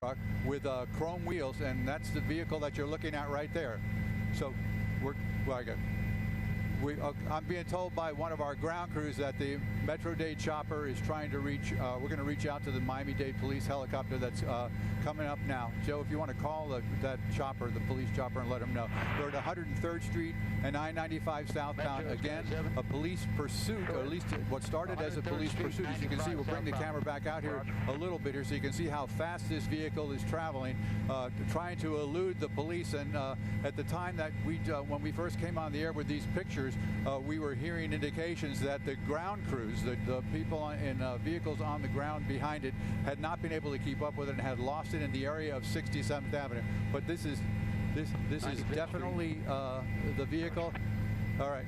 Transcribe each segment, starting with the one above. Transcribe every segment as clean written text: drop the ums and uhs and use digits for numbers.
truck with chrome wheels, and that's the vehicle that you're looking at right there. So I'm being told by one of our ground crews that the Metro-Dade chopper is trying to reach, we're going to reach out to the Miami-Dade police helicopter that's coming up now. Joe, if you want to call that chopper, the police chopper, and let them know. We're at 103rd Street and I-95 southbound. Again, a police pursuit, or at least what started as a police pursuit. As you can see, we'll bring the camera back out here a little bit here so you can see how fast this vehicle is traveling, trying to elude the police. And at the time that when we first came on the air with these pictures, we were hearing indications that the ground crews, the people in vehicles on the ground behind it, had not been able to keep up with it and had lost it in the area of 67th Avenue. But this is definitely the vehicle. All right.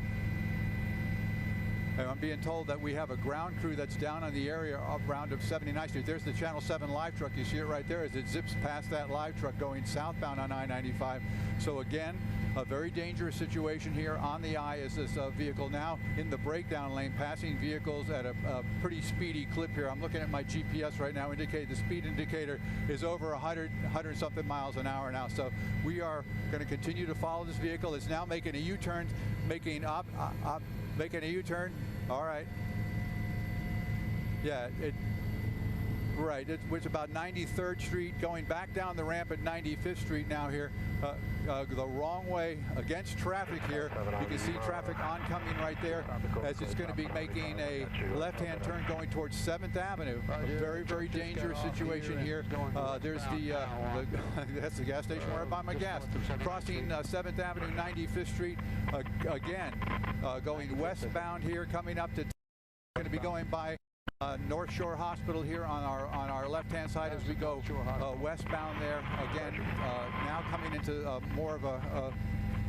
And I'm being told that we have a ground crew that's down on the area around of 79th Street. There's the Channel 7 live truck. You see it right there as it zips past that live truck going southbound on I-95. So again, a very dangerous situation here on the I is this vehicle now in the breakdown lane, passing vehicles at a pretty speedy clip here. I'm looking at my GPS right now, indicate the speed indicator is over 100 something miles an hour now. So we are going to continue to follow this vehicle. It's now making a U-turn, making a U-turn. All right. Yeah, right. It's about 93rd Street, going back down the ramp at 95th Street now here, the wrong way against traffic here. You can see traffic oncoming right there as it's going to be making a left-hand turn going towards 7th Avenue. A very, very dangerous situation here. There's that's the gas station where I buy my gas. Crossing 7th Avenue, 95th Street, again, going westbound here, coming up to, going to be going by North Shore Hospital here on our left-hand side as we go westbound there. Again, now coming into more of a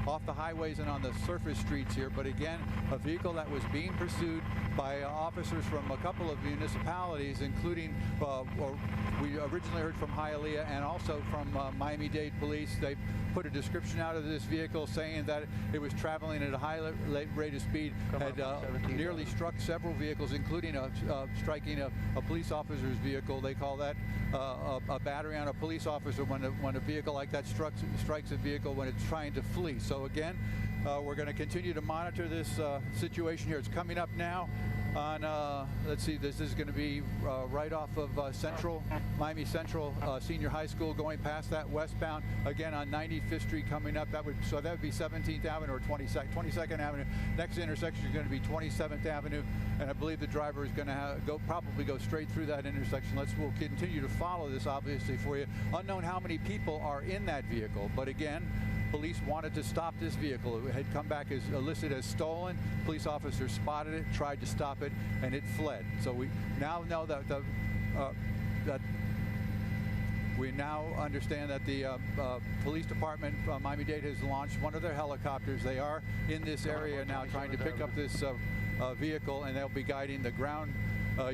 off the highways and on the surface streets here. But again, a vehicle that was being pursued by officers from a couple of municipalities, including, we originally heard from Hialeah and also from Miami-Dade Police. They put a description out of this vehicle saying that it was traveling at a high rate of speed, had nearly struck several vehicles, including striking a police officer's vehicle. They call that a battery on a police officer when a vehicle like that strikes a vehicle when it's trying to flee. So again, we're going to continue to monitor this situation here. It's coming up now on, let's see, this is going to be right off of Miami Central Senior High School, going past that westbound, again on 95th Street coming up. That would be 17th Avenue or 22nd Avenue. Next intersection is going to be 27th Avenue, and I believe the driver is going to probably go straight through that intersection. We'll continue to follow this, obviously, for you. Unknown how many people are in that vehicle, but again, police wanted to stop this vehicle. It had come back as listed as stolen. Police officers spotted it, tried to stop it, and it fled. So we now know that we now understand that the police department, Miami-Dade, has launched one of their helicopters. They are in this area now trying to pick up this vehicle, and they'll be guiding the ground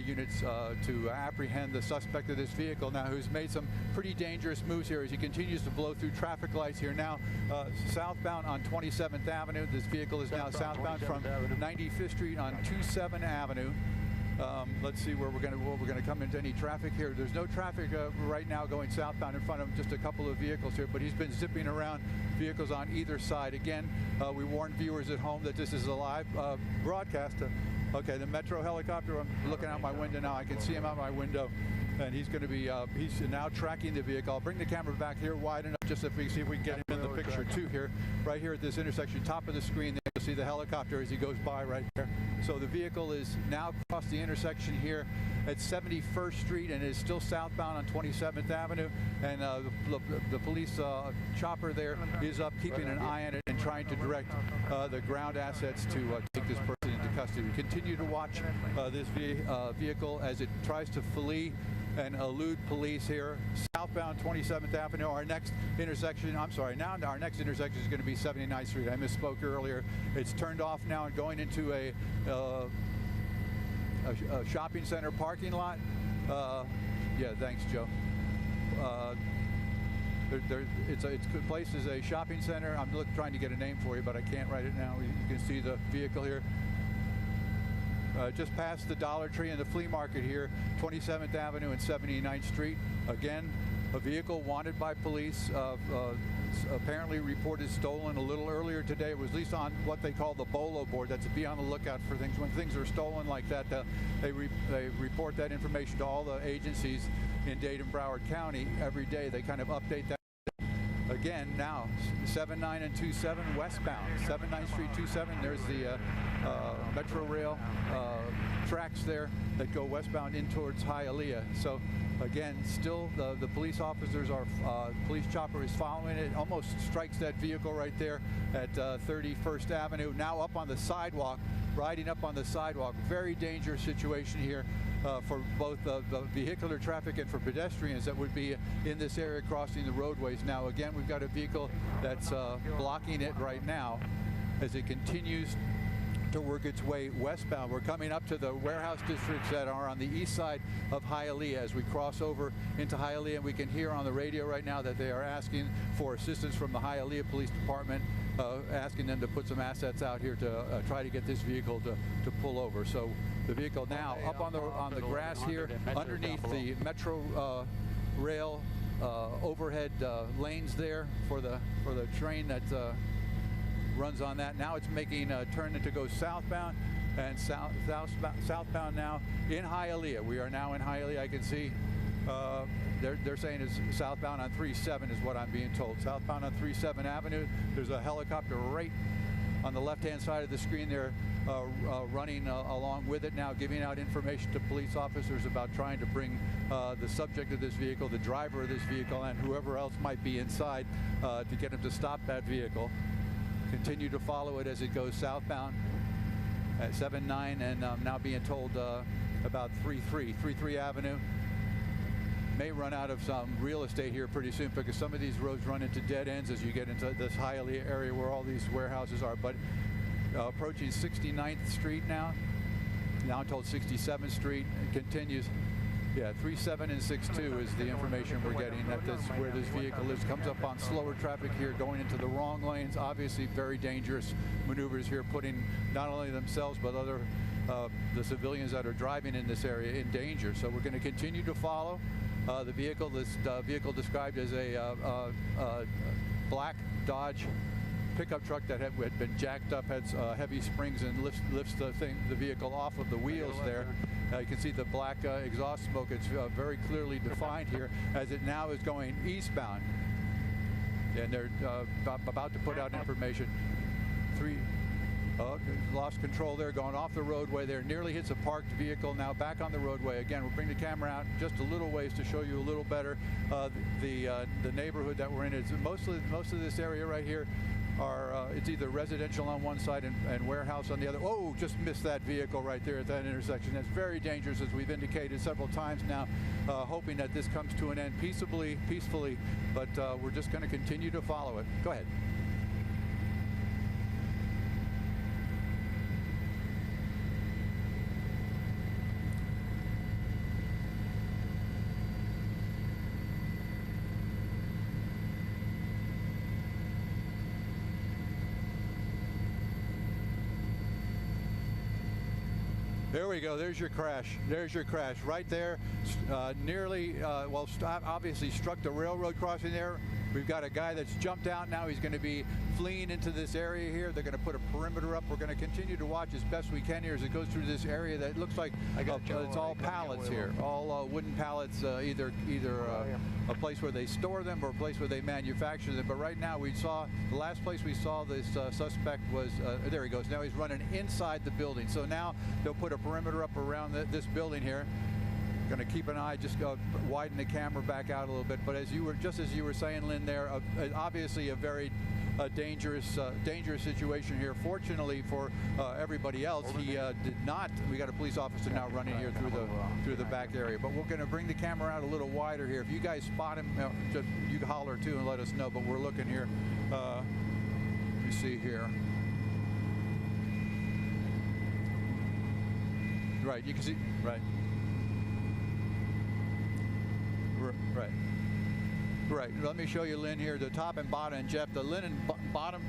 units to apprehend the suspect of this vehicle now, who's made some pretty dangerous moves here as he continues to blow through traffic lights here now southbound on 27th Avenue. This vehicle is now southbound from 95th Street on 27th Avenue. Let's see where we're going to come into any traffic here. There's no traffic right now going southbound in front of him, just a couple of vehicles here, but he's been zipping around vehicles on either side. Again, we warn viewers at home that this is a live broadcast. Okay, the Metro helicopter, I'm looking out my window now. I can see him out my window, and he's going to be, he's now tracking the vehicle. I'll bring the camera back here wide enough just so see if we can get him in the picture too here. Right here at this intersection, top of the screen there, you'll see the helicopter as he goes by right there. So the vehicle is now across the intersection here at 71st Street and is still southbound on 27th Avenue. And the police chopper there is up, keeping an eye on it and trying to direct the ground assets to take this person into custody. We continue to watch this vehicle as it tries to flee and elude police here southbound 27th Avenue. Our next intersection, I'm sorry, now our next intersection is going to be 79th Street. I misspoke earlier. It's turned off now and going into a shopping center parking lot. Yeah, thanks, Joe. It's placed as a shopping center. I'm trying to get a name for you, but I can't write it now. You can see the vehicle here. Just past the Dollar Tree and the flea market here, 27th Avenue and 79th Street. Again, a vehicle wanted by police, apparently reported stolen a little earlier today. It was at least on what they call the BOLO board. That's to be on the lookout for things. When things are stolen like that, they report that information to all the agencies in Dade and Broward County every day. They kind of update that. Again, now 79 and 27 westbound, 79th Street 27. There's the Metro Rail tracks there that go westbound in towards Hialeah. So again, still the police officers are, police chopper is following it, almost strikes that vehicle right there at 31st Avenue. Now up on the sidewalk, riding up on the sidewalk. Very dangerous situation here for both the vehicular traffic and for pedestrians that would be in this area crossing the roadways. Now again, we've got a vehicle that's blocking it right now as it continues to work its way westbound. We're coming up to the warehouse districts that are on the east side of Hialeah. As we cross over into Hialeah, and we can hear on the radio right now that they are asking for assistance from the Hialeah Police Department, asking them to put some assets out here to try to get this vehicle to pull over. So the vehicle now up on the grass here underneath the Metro Rail overhead lanes there for the train that runs on that. Now it's making a turn to go southbound and southbound now in Hialeah. We are now in Hialeah. I can see they're saying it's southbound on 37 is what I'm being told. Southbound on 37 Avenue. There's a helicopter right on the left-hand side of the screen there running along with it now, giving out information to police officers about trying to bring the subject of this vehicle, the driver of this vehicle, and whoever else might be inside to get him to stop that vehicle. Continue to follow it as it goes southbound at 79, and I'm now being told about 33 Avenue may run out of some real estate here pretty soon, because some of these roads run into dead ends as you get into this Hialeah area where all these warehouses are. But approaching 69th Street now I'm told 67th Street. It continues. Yeah, 37 and 62 is the information we're getting that where this vehicle is. Comes up on slower traffic here, going into the wrong lanes. Obviously, very dangerous maneuvers here, putting not only themselves but other the civilians that are driving in this area in danger. So we're going to continue to follow the vehicle. This vehicle described as a black Dodge pickup truck that had been jacked up, had heavy springs, and lifts the vehicle off of the wheels there. You can see the black exhaust smoke. It's very clearly defined here as it now is going eastbound. And they're about to put out information. Lost control there, going off the roadway there. Nearly hits a parked vehicle, now back on the roadway. Again, we'll bring the camera out just a little ways to show you a little better the neighborhood that we're in. It's most of this area right here are it's either residential on one side and warehouse on the other. Oh, just missed that vehicle right there at that intersection. That's very dangerous, as we've indicated several times now, hoping that this comes to an end peacefully, but we're just going to continue to follow it. Go ahead. There we go. There's your crash. There's your crash right there. Nearly, well, obviously struck the railroad crossing there. We've got a guy that's jumped out now. He's going to be fleeing into this area here. They're going to put a perimeter up. We're going to continue to watch as best we can here as it goes through this area that looks like it's all pallets here, all wooden pallets, either a place where they store them or a place where they manufacture them. But right now the last place we saw this suspect was, there he goes. Now he's running inside the building. So now they'll put a perimeter up around this building here. Going to keep an eye, just widen the camera back out a little bit. But as you were saying, Lynn, there obviously a very dangerous situation here. Fortunately for everybody else, he did not. We got a police officer now running here through the back area. But we're going to bring the camera out a little wider here. If you guys spot him, just you holler too and let us know. But we're looking here. Let me see here. Right, you can see. Right. Right. Let me show you Lynn here, the top and bottom. And Jeff, the linen bottom,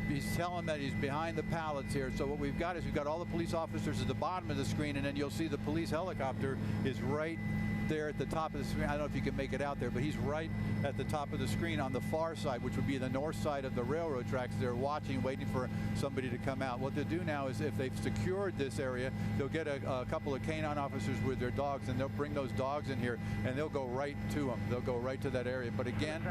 he's telling that he's behind the pallets here. So what we've got is we've got all the police officers at the bottom of the screen, and then you'll see the police helicopter is right there at the top of the screen. I don't know if you can make it out there, but he's right at the top of the screen on the far side, which would be the north side of the railroad tracks. They're watching, waiting for somebody to come out. What they'll do now is, if they've secured this area, they'll get a couple of canine officers with their dogs, and they'll bring those dogs in here, and they'll go right to them. They'll go right to that area. But again,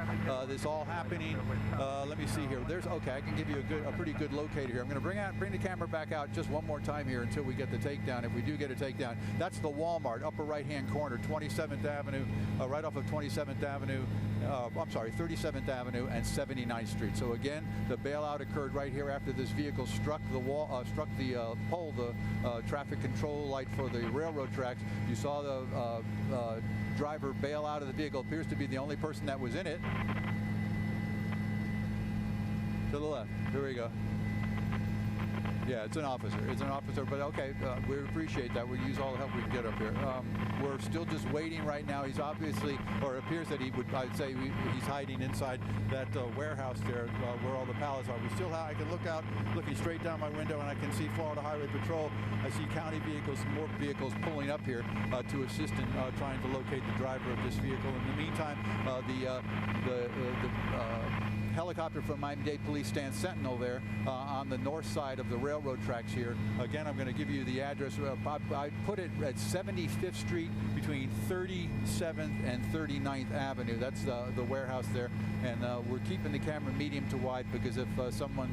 this all happening. Let me see here. Okay, I can give you a pretty good locator here. I'm going to bring the camera back out just one more time here until we get the takedown. If we do get a takedown, that's the Walmart, upper right-hand corner, 27th Avenue, right off of 27th Avenue. I'm sorry, 37th Avenue and 79th Street. So again, the bailout occurred right here after this vehicle struck the wall, struck the pole, the traffic control light for the railroad tracks. You saw the driver bail out of the vehicle. Appears to be the only person that was in it. To the left. Here we go. Yeah, it's an officer. It's an officer, but okay, we appreciate that. We use all the help we can get up here. We're still just waiting right now. He's obviously, or it appears that he would, I'd say he's hiding inside that warehouse there where all the pallets are. We still have, I can look out, looking straight down my window, and I can see Florida Highway Patrol. I see county vehicles, more vehicles pulling up here to assist in trying to locate the driver of this vehicle. In the meantime, the helicopter from Miami-Dade Police stands sentinel there on the north side of the railroad tracks here. Again, I'm going to give you the address. I put it at 75th Street between 37th and 39th Avenue. That's the warehouse there. And we're keeping the camera medium to wide because if someone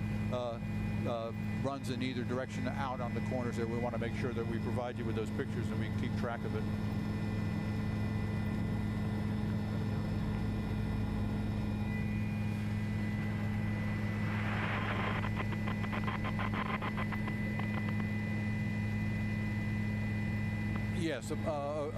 runs in either direction out on the corners there, we want to make sure that we provide you with those pictures and we can keep track of it. Yes,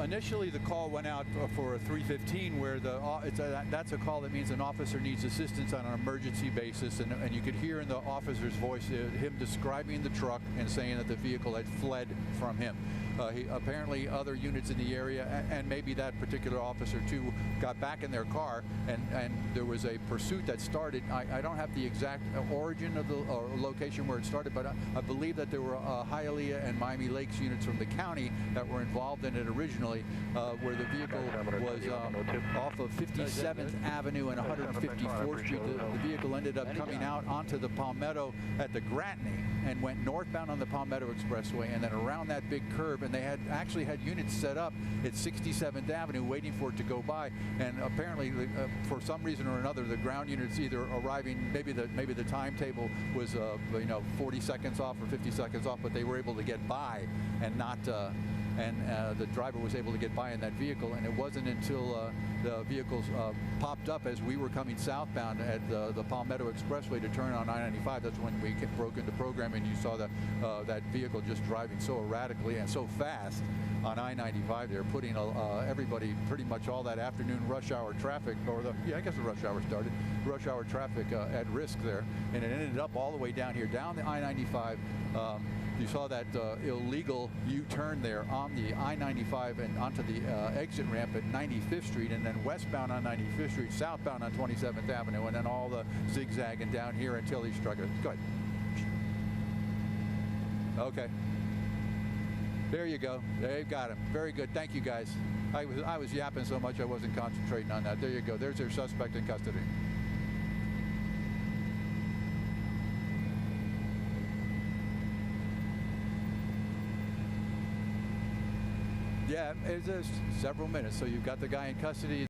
initially the call went out for a 315 where that's a call that means an officer needs assistance on an emergency basis, and you could hear in the officer's voice him describing the truck and saying that the vehicle had fled from him. Apparently other units in the area, and maybe that particular officer too, got back in their car, and there was a pursuit that started. I don't have the exact origin of the location where it started, but I believe that there were Hialeah and Miami Lakes units from the county that were involved in it originally, where the vehicle was off of 57th Avenue and 154th Street. The vehicle ended up coming out onto the Palmetto at the Gratney and went northbound on the Palmetto Expressway, and then around that big curve, and they had actually had units set up at 67th Avenue waiting for it to go by, and apparently for some reason or another the ground units either arriving, maybe the timetable was 40 seconds off or 50 seconds off, but they were able to get by and not the driver was able to get by in that vehicle. And it wasn't until the vehicles popped up as we were coming southbound at the Palmetto Expressway to turn on I-95. That's when we broke into program, and you saw that vehicle just driving so erratically and so fast on I-95. They're putting everybody, pretty much all that afternoon rush hour traffic, or I guess the rush hour started, rush hour traffic at risk there, and it ended up all the way down here, down the I-95. You saw that illegal U-turn there on the I-95 and onto the exit ramp at 95th Street, and then westbound on 95th Street, southbound on 27th Avenue, and then all the zigzagging down here until he struck it. Go ahead. Okay. There you go. There you got him. Very good. Thank you, guys. I was yapping so much I wasn't concentrating on that. There you go. There's their suspect in custody. Yeah, it's several minutes. So you've got the guy in custody.